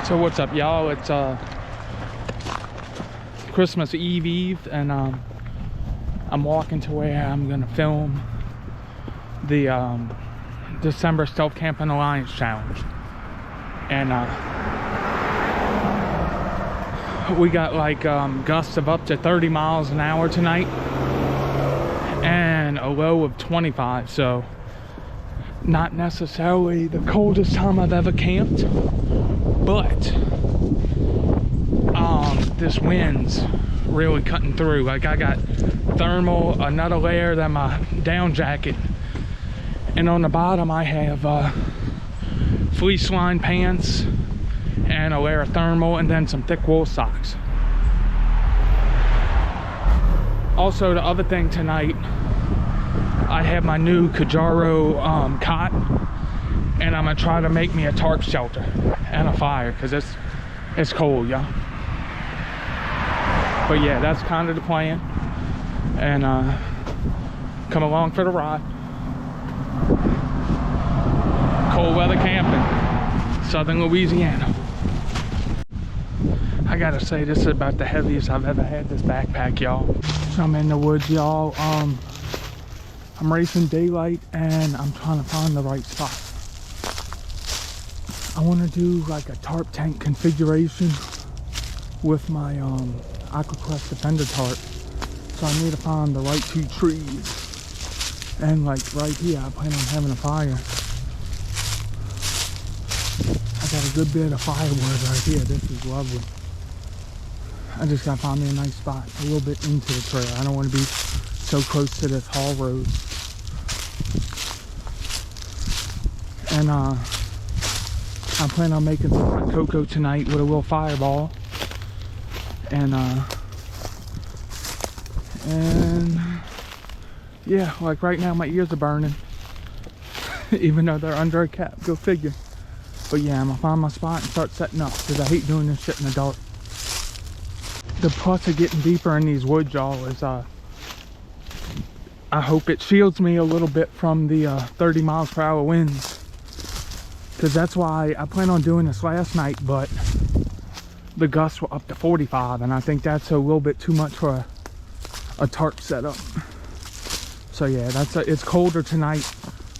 So what's up, y'all? It's Christmas Eve, and I'm walking to where I'm gonna film the December Stealth Camping Alliance Challenge. And we got like gusts of up to 30 miles an hour tonight and a low of 25, so not necessarily the coldest time I've ever camped, but this wind's really cutting through. Like, I got thermal, another layer than my down jacket, and on the bottom I have fleece lined pants and a layer of thermal, and then some thick wool socks. Also, the other thing tonight, I have my new Kajaro cot, and I'm gonna try to make me a tarp shelter and a fire, because it's cold, y'all. But yeah, that's kind of the plan, and come along for the ride. Cold weather camping, southern Louisiana. I gotta say, this is about the heaviest I've ever had this backpack, y'all. So I'm in the woods, y'all. I'm racing daylight, and I'm trying to find the right spot. I want to do like a tarp tank configuration with my AquaQuest Defender tarp. So I need to find the right two trees. And like right here, I plan on having a fire. I got a good bit of firewood right here. This is lovely. I just gotta find me a nice spot, a little bit into the trail. I don't want to be so close to this haul road. And I plan on making some hot cocoa tonight with a little fireball. And yeah, like right now my ears are burning. Even though they're under a cap, go figure. But yeah, I'm gonna find my spot and start setting up, because I hate doing this shit in the dark. The plus of getting deeper in these woods, y'all, is I hope it shields me a little bit from the 30 miles per hour winds, because that's why I plan on doing this last night, but the gusts were up to 45, and I think that's a little bit too much for a tarp setup. So yeah, it's colder tonight,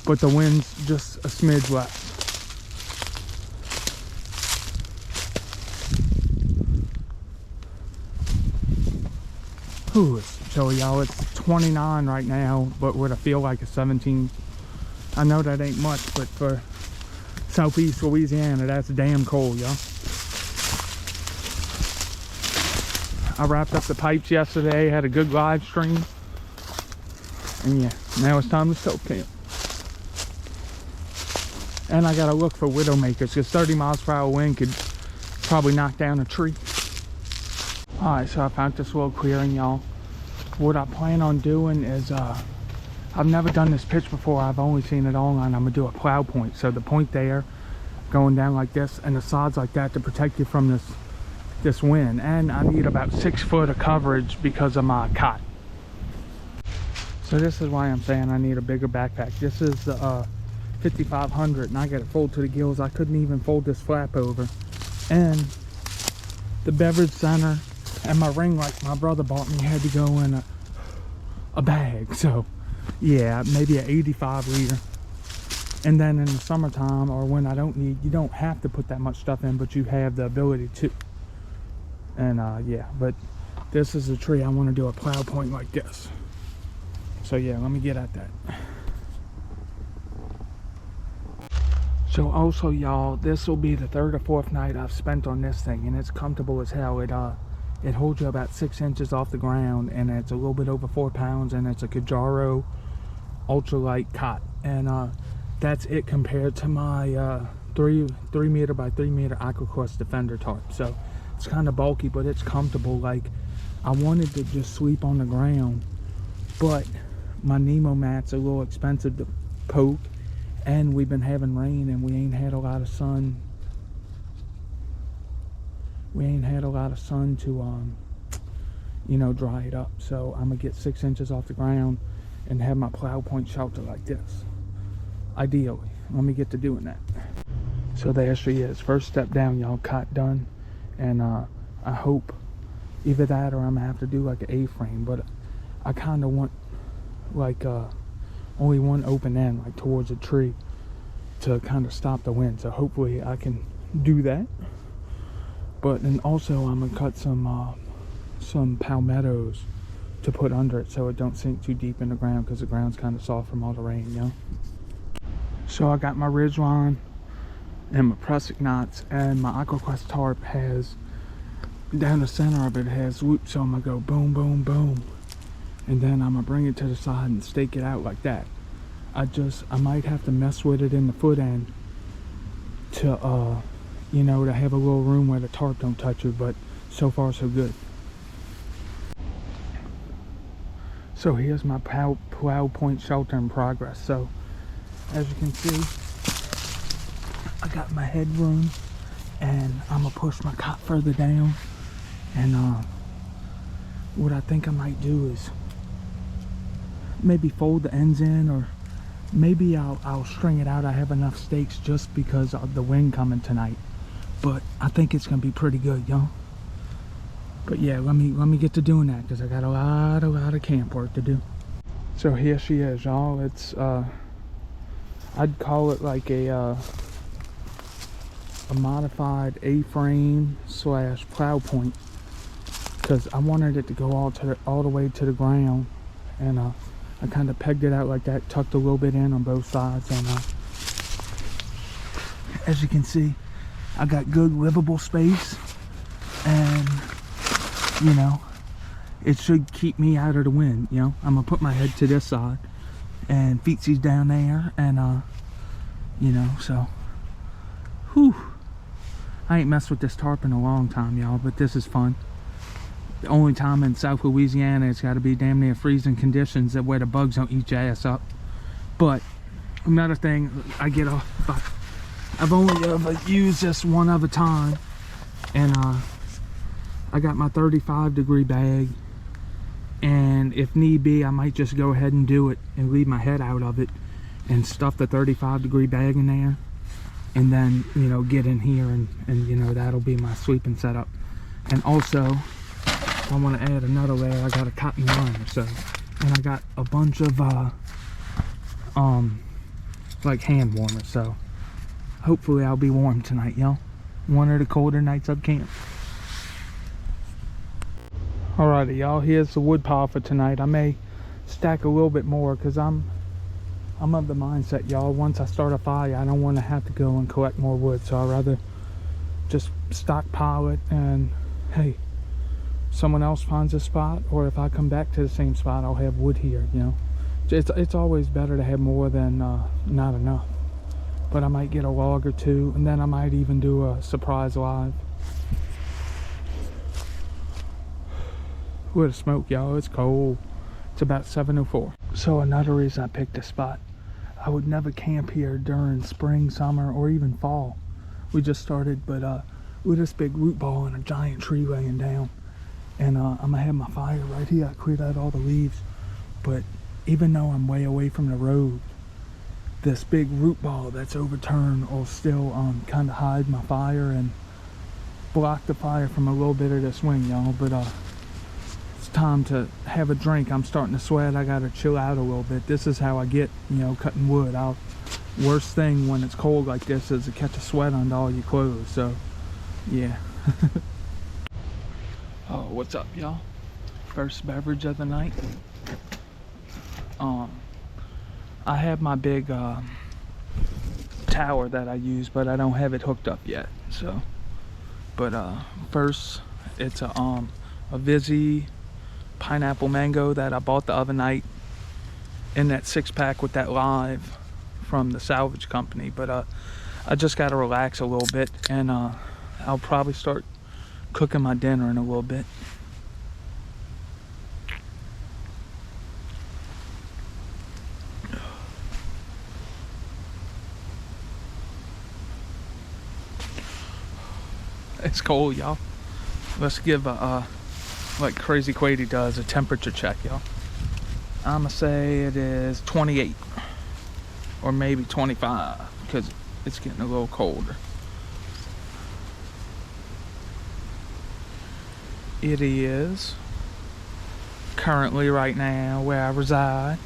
but the wind's just a smidge less. Ooh, it's chilly, y'all. It's 29 right now, but with a feel like a 17. I know that ain't much, but for southeast Louisiana, that's damn cold, y'all. I wrapped up the pipes yesterday, had a good live stream. And yeah, now it's time to stealth camp. And I gotta look for widowmakers, because 30 miles per hour wind could probably knock down a tree. Alright, so I found this little clearing, y'all. What I plan on doing is, I've never done this pitch before. I've only seen it online. I'm gonna do a plow point. So the point there, going down like this, and the sods like that to protect you from this wind. And I need about 6 foot of coverage because of my cot. So this is why I'm saying I need a bigger backpack. This is the 5500, and I got it folded to the gills. I couldn't even fold this flap over. And the beverage center and my ring light my brother bought me had to go in a bag. So yeah, maybe an 85 liter. And then in the summertime, or when I don't need, you don't have to put that much stuff in, but you have the ability to. And yeah, but this is a tree I want to do a plow point like this. So yeah, let me get at that. So also, y'all, this will be the 3rd or 4th night I've spent on this thing, and it's comfortable as hell. It holds you about 6 inches off the ground, and it's a little bit over 4 pounds, and it's a Kajaro ultralight cot. And that's it compared to my 3 meter by 3 meter AquaQuest Defender tarp. So it's kind of bulky, but it's comfortable. Like, I wanted to just sleep on the ground, but my Nemo mat's a little expensive to poke, and we've been having rain, and we ain't had a lot of sun. We ain't had a lot of sun to, you know, dry it up. So I'm gonna get 6 inches off the ground and have my plow point shelter like this. Ideally, let me get to doing that. So there she is. First step down, y'all. Cot done. And I hope either that or I'm gonna have to do like an A-frame. But I kind of want like only one open end, like towards a tree, to kind of stop the wind. So hopefully I can do that. But then also I'm gonna cut some palmettos to put under it so it don't sink too deep in the ground, because the ground's kind of soft from all the rain, you know. So I got my ridgeline and my prusik knots, and my AquaQuest tarp has, down the center of it has whoops, so I'm gonna go boom, boom, boom, and then I'm gonna bring it to the side and stake it out like that. I might have to mess with it in the foot end to you know, to have a little room where the tarp don't touch it, but so far so good. So here's my plow point shelter in progress. So as you can see, I got my headroom, and I'm gonna push my cot further down, and what I think I might do is maybe fold the ends in, or maybe I'll string it out. I have enough stakes just because of the wind coming tonight, but I think it's gonna be pretty good, y'all. But yeah, let me get to doing that, because I got a lot of camp work to do. So here she is, y'all. It's I'd call it like a modified A-frame / plow point, because I wanted it to go all the way to the ground, and I kind of pegged it out like that, tucked a little bit in on both sides, and as you can see, I got good livable space, and you know, it should keep me out of the wind. You know, I'm gonna put my head to this side, and feetsy's down there, and you know, so whew, I ain't messed with this tarp in a long time, y'all, but this is fun. The only time in South Louisiana it's got to be damn near freezing conditions that where the bugs don't eat your ass up. But another thing, I get off, I've only ever used this one other time, and I got my 35-degree bag, and if need be I might just go ahead and do it and leave my head out of it and stuff the 35-degree bag in there, and then, you know, get in here, and you know, that'll be my sweeping setup. And also I want to add another layer. I got a cotton liner, so, and I got a bunch of like hand warmers, so hopefully I'll be warm tonight, y'all. One of the colder nights up camp. Alrighty, y'all, here's the wood pile for tonight. I may stack a little bit more, because I'm of the mindset, y'all, once I start a fire I don't want to have to go and collect more wood, so I'd rather just stockpile it, and hey, someone else finds a spot, or if I come back to the same spot, I'll have wood here, you know. It's always better to have more than not enough. But I might get a log or two, and then I might even do a surprise live. Look at the smoke, y'all. It's cold. It's about 7:04. So another reason I picked this spot, I would never camp here during spring, summer, or even fall. We just started, but with this big root ball and a giant tree laying down, and I'm gonna have my fire right here. I cleared out all the leaves, but even though I'm way away from the road, this big root ball that's overturned will still kind of hide my fire and block the fire from a little bit of this wind, y'all. But it's time to have a drink. I'm starting to sweat. I gotta chill out a little bit. This is how I get, you know, cutting wood. Worst thing when it's cold like this is to catch a sweat on all your clothes. So yeah. Oh, what's up, y'all? First beverage of the night. I have my big tower that I use, but I don't have it hooked up yet. So, but first, it's a Vizzy pineapple mango that I bought the other night in that 6-pack with that live from the salvage company. But I just got to relax a little bit, and I'll probably start cooking my dinner in a little bit. It's cold, y'all. Let's give like Crazy Quady does, a temperature check, y'all. I'ma say it is 28 or maybe 25, because it's getting a little colder. it is currently right now where I reside.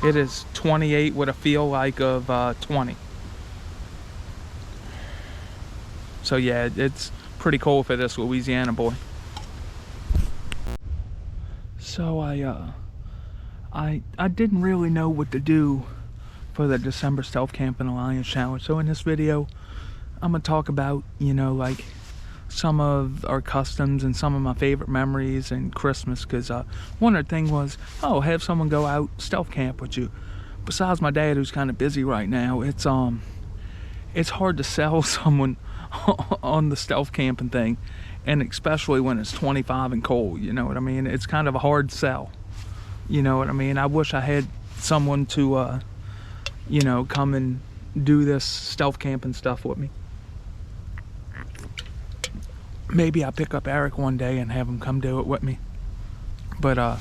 It is 28 with a feel like of 20. So yeah, it's pretty cold for this Louisiana boy. So I didn't really know what to do for the December Stealth Camping Alliance Challenge. So in this video, I'm gonna talk about, you know, like some of our customs and some of my favorite memories and Christmas, because one of the things was, oh, have someone go out stealth camp with you. Besides my dad, who's kind of busy right now, it's hard to sell someone on the stealth camping thing, and especially when it's 25 and cold, you know what I mean? It's kind of a hard sell, you know what I mean? I wish I had someone to you know, come and do this stealth camping stuff with me. Maybe I'll pick up Eric one day and have him come do it with me. But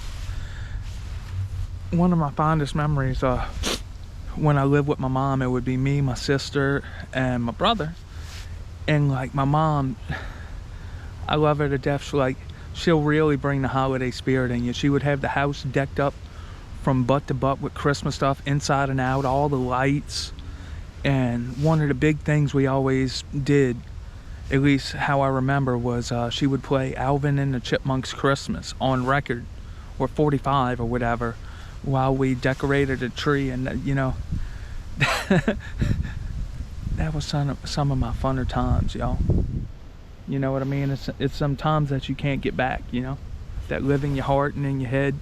one of my fondest memories, when I lived with my mom, it would be me, my sister, and my brother. And like my mom, I love her to death. She'll really bring the holiday spirit in you. She would have the house decked up from butt to butt with Christmas stuff, inside and out, all the lights. And one of the big things we always did, at least how I remember, was she would play Alvin and the Chipmunks Christmas on record, or 45 or whatever, while we decorated a tree. And you know, that was some of my funner times, y'all. You know what I mean? It's some times that you can't get back, you know, that live in your heart and in your head.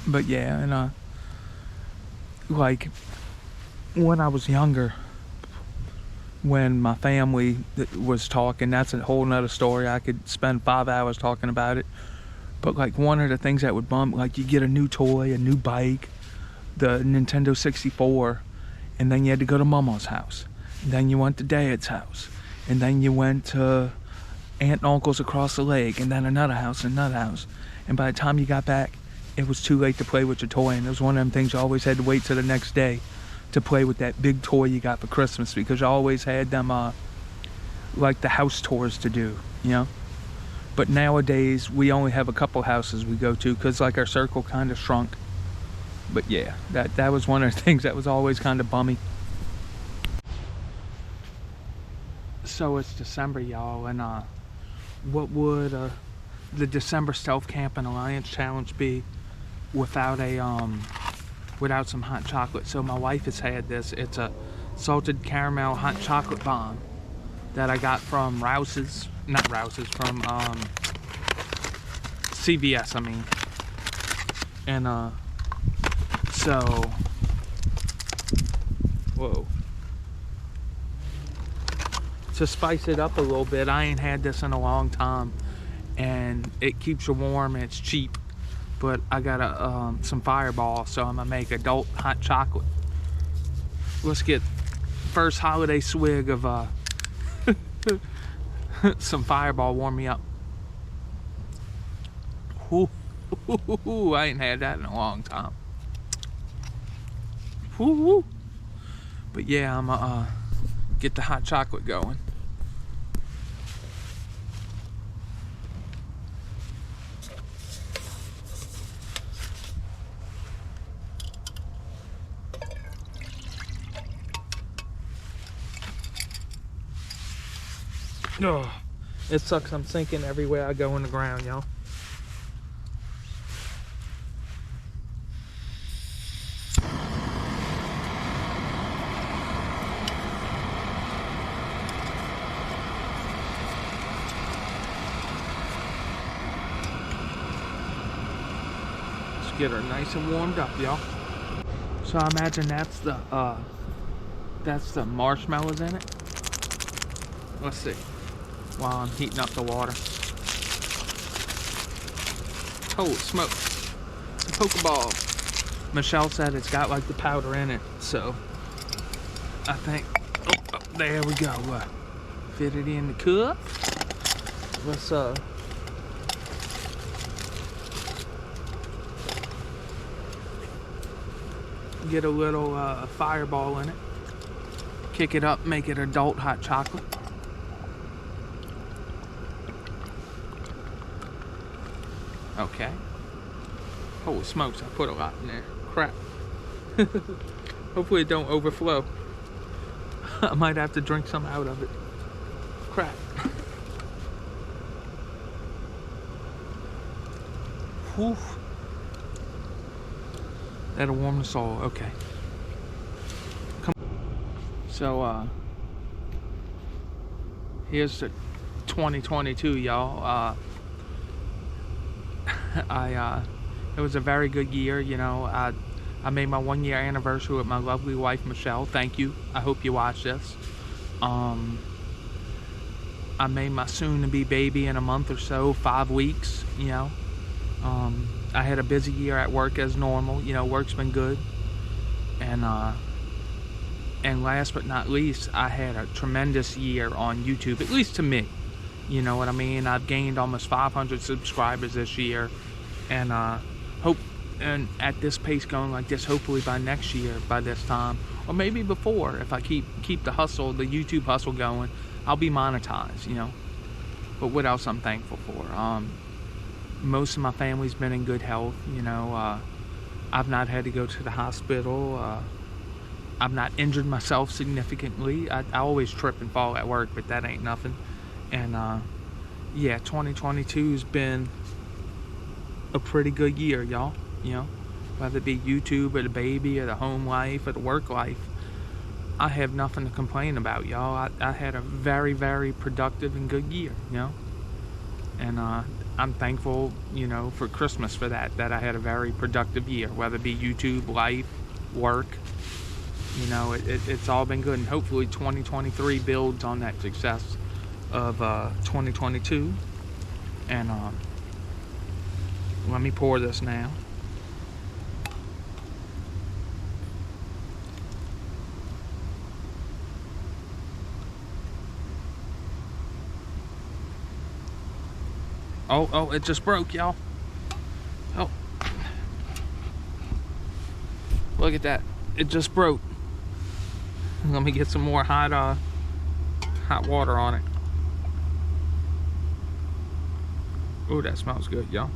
But yeah, and like when I was younger, when my family was talking, that's a whole nother story. I could spend 5 hours talking about it. But like one of the things that would bump, like you get a new toy, a new bike, the Nintendo 64, and then you had to go to Mama's house, and then you went to Dad's house, and then you went to Aunt and Uncle's across the lake, and then another house, and by the time you got back, it was too late to play with your toy. And it was one of them things you always had to wait till the next day to play with that big toy you got for Christmas, because you always had them like the house tours to do, you know. But nowadays we only have a couple houses we go to, because like our circle kind of shrunk. But yeah, that was one of the things that was always kind of bummy. So it's December, y'all, and what would the December Stealth Camping Alliance Challenge be without without some hot chocolate? So my wife has had this. It's a salted caramel hot chocolate bomb that I got from from CVS, I mean. And so, whoa. To spice it up a little bit, I ain't had this in a long time, and it keeps you warm and it's cheap. But I got some Fireball, so I'm gonna make adult hot chocolate. Let's get first holiday swig of some Fireball. Warm me up. Ooh, I ain't had that in a long time. Ooh. But yeah, I'm gonna get the hot chocolate going. Oh, it sucks. I'm sinking everywhere I go in the ground, y'all. Let's get her nice and warmed up, y'all. So I imagine that's the marshmallows in it. Let's see. While I'm heating up the water. Holy smokes. Pokeball. Michelle said it's got like the powder in it, so I think, oh, there we go. Fit it in the cup. Let's get a little Fireball in it. Kick it up, make it adult hot chocolate. Okay. Holy smokes, I put a lot in there. Crap. Hopefully it don't overflow. I might have to drink some out of it. Crap. Whew. That'll warm the soul. Okay. So, here's the 2022, y'all. It was a very good year, you know. I made my 1-year anniversary with my lovely wife, Michelle. Thank you. I hope you watch this. I made my soon-to-be baby in a month or so, 5 weeks, you know. I had a busy year at work as normal. You know, work's been good. And last but not least, I had a tremendous year on YouTube, at least to me. You know what I mean? I've gained almost 500 subscribers this year. And and at this pace going like this, hopefully by next year, by this time, or maybe before, if I keep the hustle, the YouTube hustle going, I'll be monetized, you know. But what else I'm thankful for? Most of my family's been in good health, you know. I've not had to go to the hospital. I've not injured myself significantly. I always trip and fall at work, but that ain't nothing. And yeah, 2022's been a pretty good year, y'all. You know, whether it be YouTube or the baby or the home life or the work life, I have nothing to complain about, y'all. I had a very, very productive and good year, you know. And I'm thankful, you know, for Christmas for that I had a very productive year, whether it be YouTube, life, work. You know, it's all been good, and hopefully 2023 builds on that success of 2022. And let me pour this now. Oh, it just broke, y'all. Oh, look at that. It just broke. Let me get some more hot water on it. Oh, that smells good, y'all.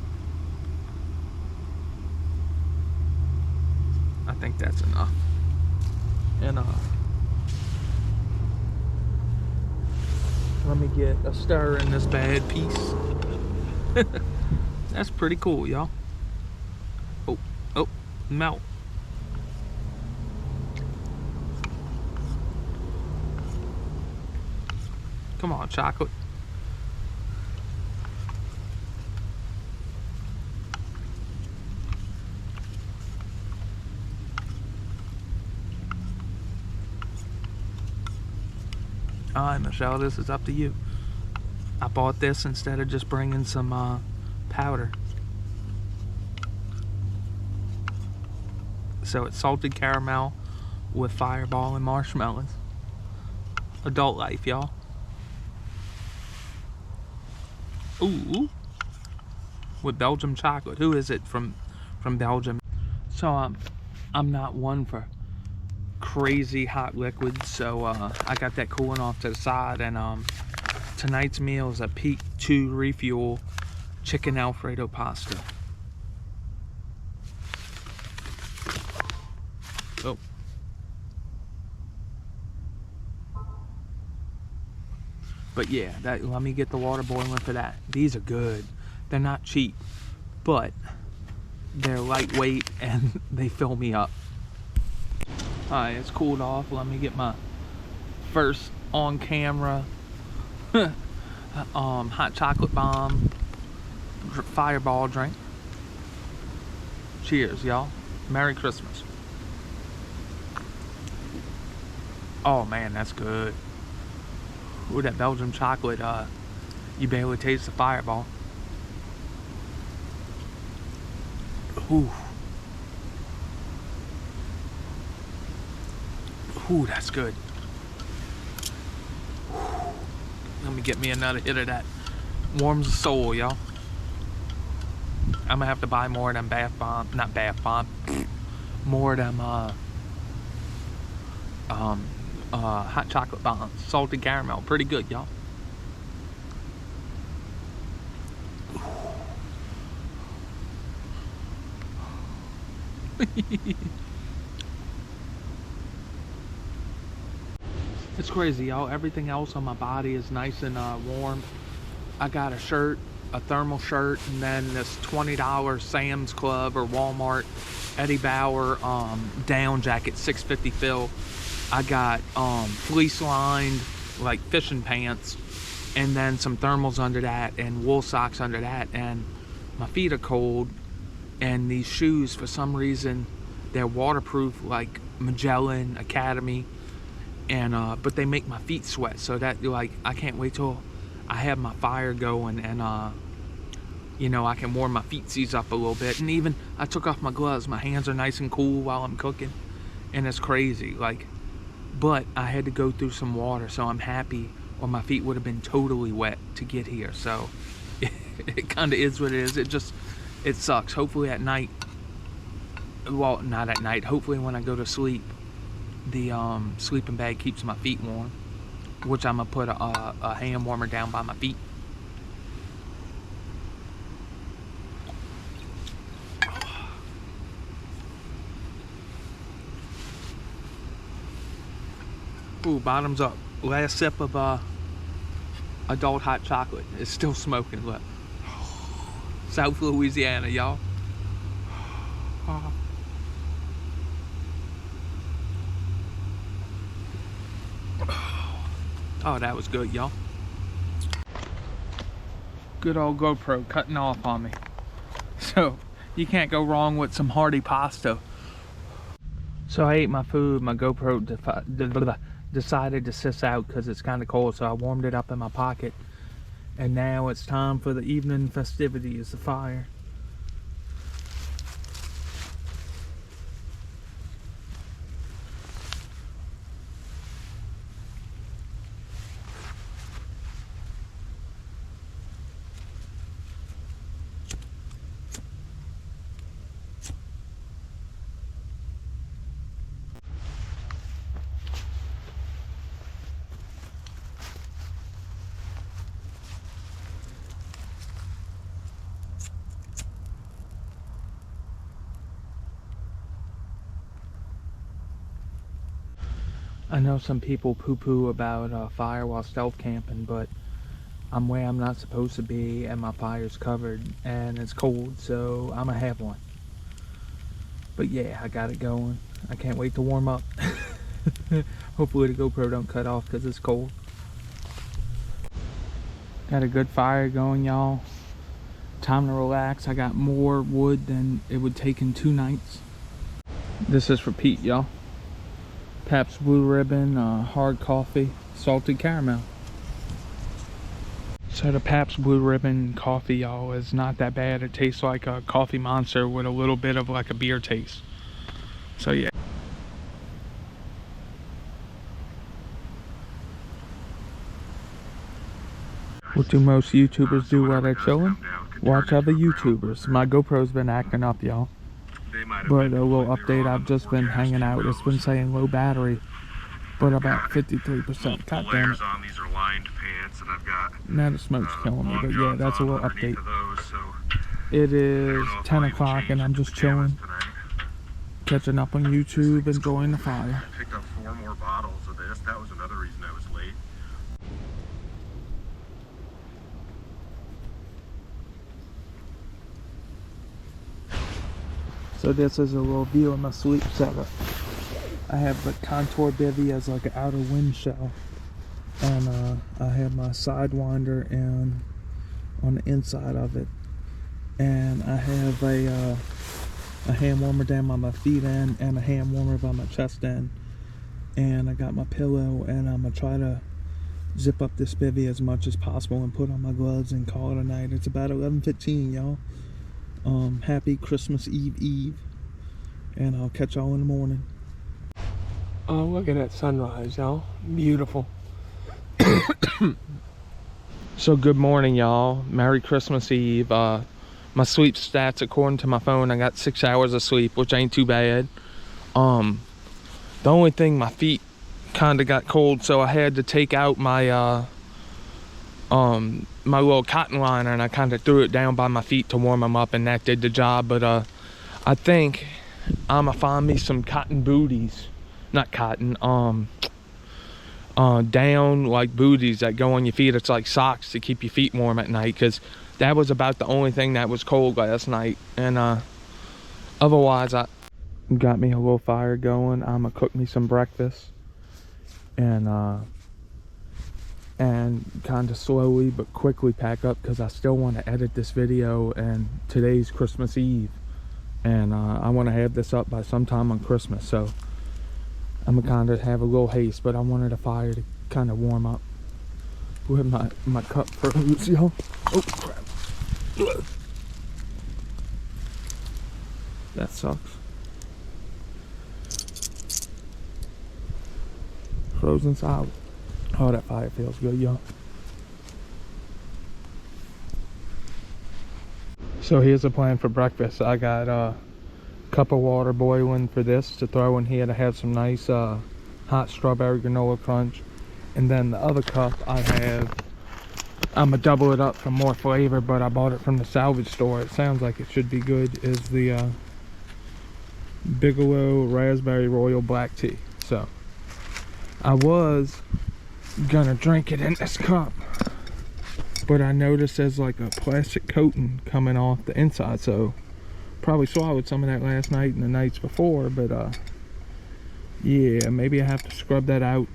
I think that's enough. And let me get a stir in this bad piece. That's pretty cool, y'all. Oh, melt. Come on, chocolate. All right, Michelle, this is up to you. I bought this instead of just bringing some powder. So it's salted caramel with fireball and marshmallows. Adult life, y'all. Ooh, with Belgium chocolate. Who is it from Belgium? So I'm not one for crazy hot liquids, so I got that cooling off to the side. And tonight's meal is a Peak 2 Refuel chicken Alfredo pasta. Oh. But yeah, let me get the water boiling for that. These are good. They're not cheap, but they're lightweight and they fill me up. Alright, it's cooled off. Let me get my first on camera hot chocolate bomb fireball drink. Cheers, y'all. Merry Christmas. Oh man, that's good. Ooh, that Belgian chocolate, you barely taste the fireball. Ooh. Ooh, that's good. Let me get me another hit of that. Warms the soul, y'all. I'm gonna have to buy more of them more of them hot chocolate bombs, salted caramel, pretty good, y'all. It's crazy, y'all. Everything else on my body is nice and warm. I got a shirt, a thermal shirt, and then this $20 Sam's Club or Walmart Eddie Bauer down jacket, 650 fill. I got fleece lined like fishing pants, and then some thermals under that and wool socks under that, and my feet are cold, and these shoes for some reason they're waterproof, like Magellan Academy, and but they make my feet sweat, so that like I can't wait till I have my fire going, and you know, I can warm my feetsies up a little bit. And even I took off my gloves, my hands are nice and cool while I'm cooking, and it's crazy, like, but I had to go through some water, so I'm happy, or my feet would have been totally wet to get here. So it kind of is what it is. It sucks. Hopefully at night, well, not at night, hopefully when I go to sleep, the sleeping bag keeps my feet warm, which I'm gonna put a hand warmer down by my feet. Ooh, bottoms up. Last sip of adult hot chocolate. It's still smoking. Look, South Louisiana, y'all. Oh, that was good, y'all. Good old GoPro cutting off on me. So you can't go wrong with some hearty pasta. So I ate my food. My GoPro decided to sis out because it's kind of cold, so I warmed it up in my pocket. And now it's time for the evening festivities, the fire. I know some people poo-poo about fire while stealth camping, but I'm where I'm not supposed to be, and my fire's covered, and it's cold, so I'm gonna have one. But yeah, I got it going. I can't wait to warm up. Hopefully the GoPro don't cut off because it's cold. Got a good fire going, y'all. Time to relax. I got more wood than it would take in 2 nights. This is for Pete, y'all. Pabst Blue Ribbon, hard coffee, salted caramel. So the Pabst Blue Ribbon coffee, y'all, is not that bad. It tastes like a coffee monster with a little bit of like a beer taste. So yeah. What do most YouTubers do while they're chilling? Watch other YouTubers. My GoPro's been acting up, y'all. But a little update, I've just been hanging out. It's been saying low battery, but about 53%. God damn it. Now the smoke's killing me, but yeah, that's a little update. It is 10 o'clock and I'm just chilling, catching up on YouTube, enjoying the fire. I picked up 4 more bottles of this. That was another reason I was late. So this is a little view of my sleep setup. I have the contour bivy as like an outer wind shell, and I have my sidewinder and on the inside of it, and I have a hand warmer down by my feet end and a hand warmer by my chest end, and I got my pillow, and I'm gonna try to zip up this bivy as much as possible and put on my gloves and call it a night. It's about 11:15, y'all. Happy Christmas Eve, and I'll catch y'all in the morning. Oh, look at that sunrise, y'all. Beautiful. So good morning, y'all. Merry Christmas Eve. My sleep stats, according to my phone, I got 6 hours of sleep, which ain't too bad. The only thing my feet kind of got cold, so I had to take out my my little cotton liner, and I kind of threw it down by my feet to warm them up, and that did the job. But I think I'm gonna find me some cotton booties, not cotton, down like booties that go on your feet. It's like socks to keep your feet warm at night, because that was about the only thing that was cold last night. And otherwise, I got me a little fire going. I'm gonna cook me some breakfast, and kind of slowly but quickly pack up, because I still want to edit this video, and today's Christmas Eve, and I want to have this up by sometime on Christmas, so I'm gonna kind of have a little haste, but I wanted a fire to kind of warm up. Where my cup froze, y'all. Oh crap. That sucks. Frozen solid. Oh, that fire feels good, y'all. So here's the plan for breakfast. I got a cup of water boiling for this to throw in here to have some nice hot strawberry granola crunch. And then the other cup I have, I'm gonna double it up for more flavor, but I bought it from the salvage store. It sounds like it should be good, is the Bigelow Raspberry Royal Black Tea. So I was gonna drink it in this cup, but I noticed there's like a plastic coating coming off the inside, so probably swallowed some of that last night and the nights before. But yeah, maybe I have to scrub that out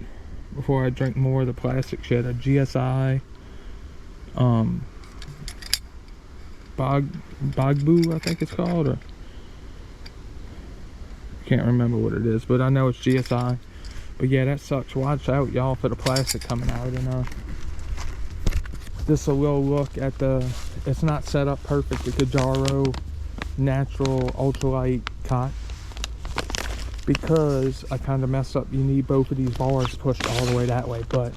before I drink more of the plastic shit. A GSI Bogbu, I think it's called, or can't remember what it is, but I know it's GSI. But yeah, that sucks. Watch out, y'all, for the plastic coming out. And this a little look at the, it's not set up perfect, the Kajaro natural ultralight cot, because I kind of messed up. You need both of these bars pushed all the way that way, but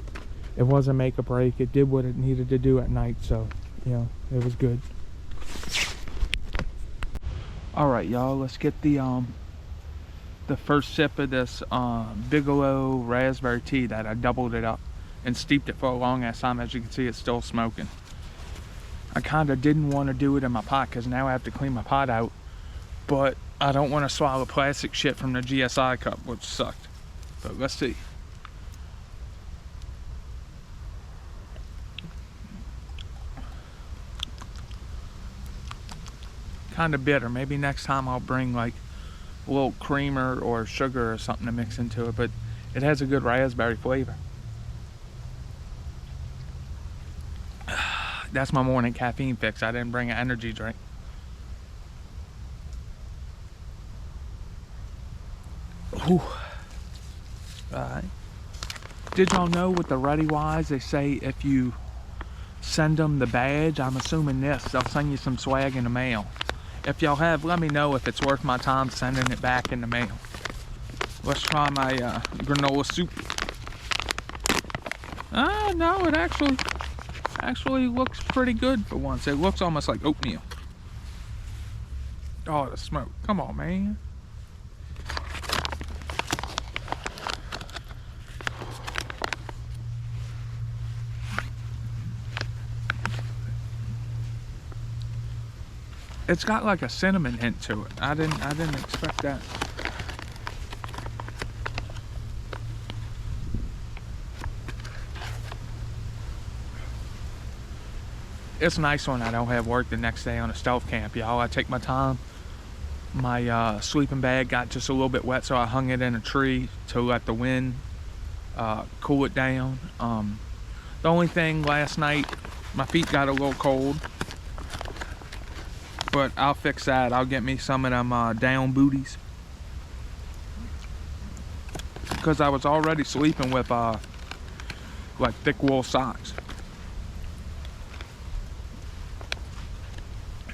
it wasn't make or break. It did what it needed to do at night, so you know, it was good. All right, y'all, let's get the first sip of this Bigelow raspberry tea that I doubled it up and steeped it for a long ass time. As you can see, it's still smoking. I kind of didn't want to do it in my pot, because now I have to clean my pot out, but I don't want to swallow plastic shit from the GSI cup, which sucked. But let's see. Kind of bitter. Maybe next time I'll bring like a little creamer or sugar or something to mix into it, but it has a good raspberry flavor. That's my morning caffeine fix. I didn't bring an energy drink. Whew. Alright. Did y'all know with the Ready Wise, they say if you send them the badge, I'm assuming this, they'll send you some swag in the mail. If y'all have, let me know if it's worth my time sending it back in the mail. Let's try my granola soup. No, it actually looks pretty good for once. It looks almost like oatmeal. Oh, the smoke. Come on, man. It's got like a cinnamon hint to it. I didn't expect that. It's nice when I don't have work the next day on a stealth camp, y'all. I take my time. My sleeping bag got just a little bit wet, so I hung it in a tree to let the wind cool it down. The only thing last night, my feet got a little cold, but I'll fix that. I'll get me some of them down booties, because I was already sleeping with like thick wool socks.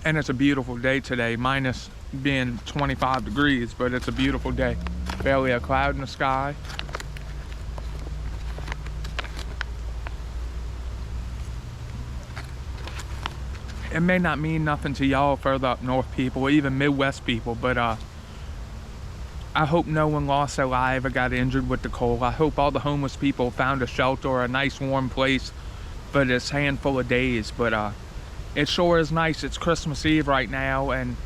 And it's a beautiful day today, minus being 25 degrees, but it's a beautiful day. Barely a cloud in the sky. It may not mean nothing to y'all further up north people, or even Midwest people, but I hope no one lost their life or got injured with the cold. I hope all the homeless people found a shelter or a nice warm place for this handful of days. But it sure is nice. It's Christmas Eve right now, and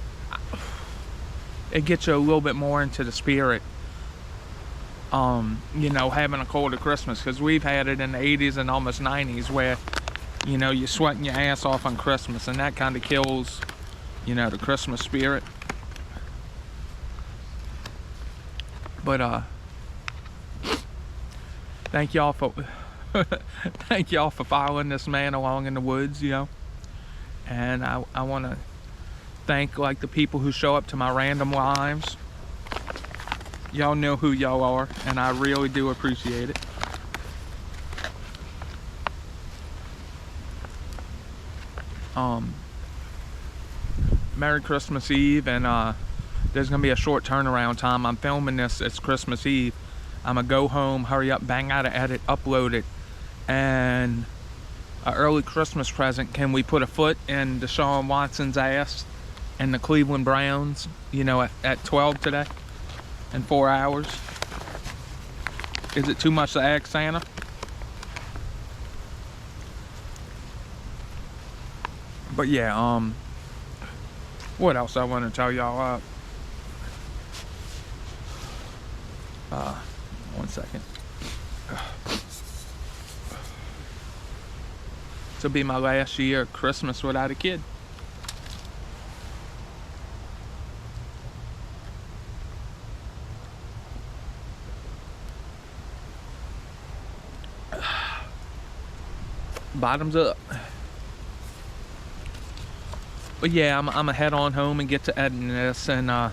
it gets you a little bit more into the spirit. You know, having a colder Christmas, because we've had it in the 80s and almost 90s where, you know, you're sweating your ass off on Christmas, and that kind of kills, you know, the Christmas spirit. But thank y'all for thank y'all for following this man along in the woods, you know. And I want to thank like the people who show up to my random lives. Y'all know who y'all are, and I really do appreciate it. Merry Christmas Eve, and there's gonna be a short turnaround time. I'm filming this, it's Christmas Eve. I'm gonna go home, hurry up, bang out an edit, upload it, and an early Christmas present. Can we put a foot in Deshaun Watson's ass and the Cleveland Browns, you know, at 12 today in 4 hours? Is it too much to ask Santa? But yeah, what else I want to tell y'all? 1 second. This will be my last year of Christmas without a kid. Bottoms up. But yeah, I'm gonna head on home and get to editing this, and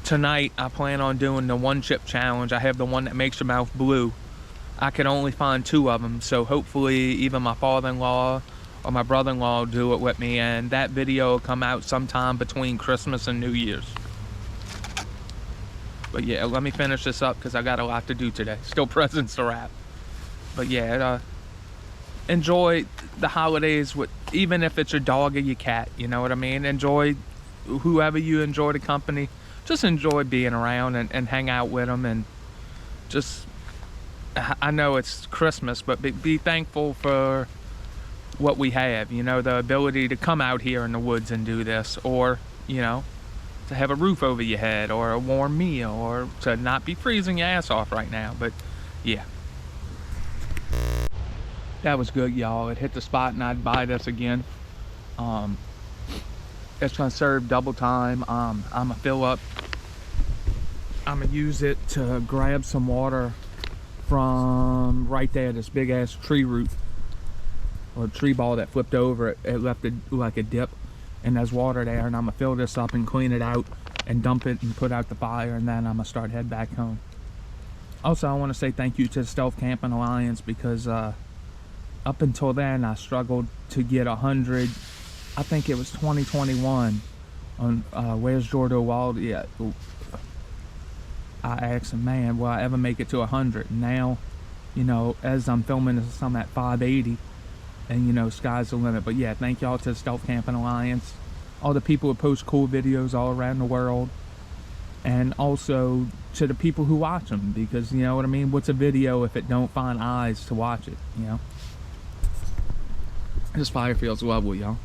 tonight I plan on doing the one chip challenge. I have the one that makes your mouth blue. I could only find 2 of them, so hopefully either my father-in-law or my brother-in-law will do it with me, and that video will come out sometime between Christmas and New Year's. But yeah, let me finish this up because I got a lot to do today. Still presents to wrap. But yeah, enjoy the holidays with, even if it's your dog or your cat, you know what I mean? Enjoy whoever you enjoy the company. Just enjoy being around and hang out with them, and just, I know it's Christmas, but be thankful for what we have, you know, the ability to come out here in the woods and do this, or, you know, to have a roof over your head, or a warm meal, or to not be freezing your ass off right now. But yeah, that was good, y'all. It hit the spot, and I'd buy this again. It's gonna serve double time. I'm gonna fill up. I'm gonna use it to grab some water from right there, this big ass tree root or tree ball that flipped over. It left it like a dip, and there's water there, and I'm gonna fill this up and clean it out and dump it and put out the fire, and then I'm gonna start head back home. Also, I want to say thank you to the Stealth Camping Alliance, because up until then I struggled to get 100. I think it was 2021 on Where's Jordo Wild. Yeah, I asked him, man, will I ever make it to 100? And now, you know, as I'm filming this, I'm at 580, and you know, sky's the limit. But yeah, thank y'all to the Stealth Camping Alliance, all the people who post cool videos all around the world, and also to the people who watch them, because you know what I mean, what's a video if it don't find eyes to watch it, you know? This fire feels lovely, y'all.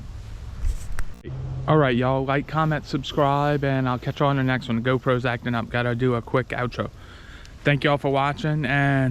Alright, y'all, like, comment, subscribe, and I'll catch you on the next one. The GoPro's acting up. Gotta do a quick outro. Thank y'all for watching, and